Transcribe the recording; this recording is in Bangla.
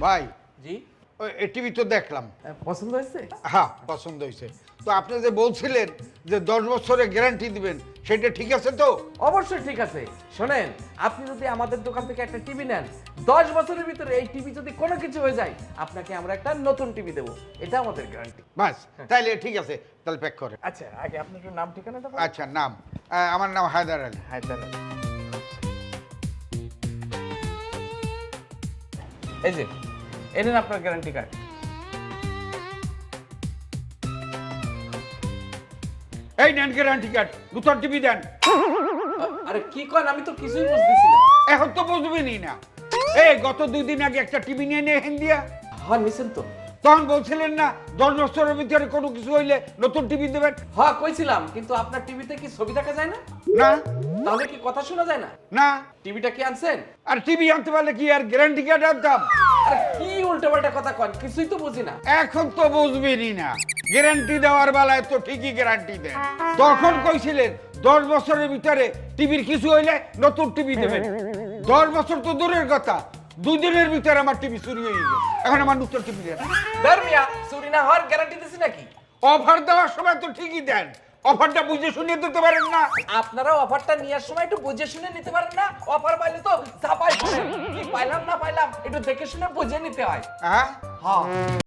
ভাই জি ওই টিভি তো দেখলাম, পছন্দ হয়েছে? হ্যাঁ পছন্দ হয়েছে। তো আপনি যে বলছিলেন যে 10 বছরের গ্যারান্টি দিবেন, সেটা ঠিক আছে তো? অবশ্যই ঠিক আছে। শোনেন, আপনি যদি আমাদের দোকান থেকে একটা টিভি নেন, 10 বছরের ভিতরে এই টিভি যদি কোনো কিছু হয়ে যায়, আপনাকে আমরা একটা নতুন টিভি দেবো। এটা আমাদের গ্যারান্টি। বাস তাইলে ঠিক আছে, তাহলে প্যাক করে। আচ্ছা, আগে আপনার একটু নাম ঠিকানাটা বলুন। আচ্ছা, নাম আমার নাম হায়দার আলী। হায়দার আলী। এই যে এনেন আপনার গ্যারান্টি কার্ড। এই নেন গ্যারান্টি কার্ড, নতুন টিভি দেন। আরে কি করেন, আমি তো কিছুই বুঝতেছি না। এখন তো বুঝবেনই না। এই গত 2 দিন আগে একটা টিভি নিয়ে হিন্দিয়া, হ্যাঁ নিছেন তো? তখন বলছিলেন না 10 বছরের ভিতরে কোনো কিছু হইলে নতুন টিভি দেবেন? হ্যাঁ কইছিলাম, কিন্তু আপনার টিভিতে কি ছবি দেখা যায় না? না তাহলে কি কথা শোনা যায় না? না। টিভিটা কি আনছেন? আর টিভি আনতে পারলে কি আর গ্যারান্টি কার্ড আনতাম? আরে কি উল্টোপাল্টা কথা কন, কিছুই তো বুঝি না। এখন তো বুঝবেনই না। গ্যারান্টি দেওয়ার বেলায় তো ঠিকই গ্যারান্টি দেন। তখন কইছিলেন 10 বছরের ভিতরে টিভির কিছু হইলে নতুন টিভি দেবেন। 10 বছর তো দূরের কথা, 2 দিনের ভিতরে আমার টিভি চুরি হয়ে গেছে। এখন আমার নতুন টিভি দেন। ধর্মিয়া চুরি না হওয়ার গ্যারান্টি দিছি নাকি? অফার দেওয়ার সময় তো ঠিকই দেন, অফারটা বুঝে শুনে দিতে পারেন না? আপনারা অফারটা নেওয়ার সময় একটু বুঝে শুনে নিতে পারেন না? অফার পাইলে তো চাপাই শুনে কি পাইলাম না পাইলাম একটু দেখে শুনে বুঝে নিতে হয়। হ্যাঁ হ্যাঁ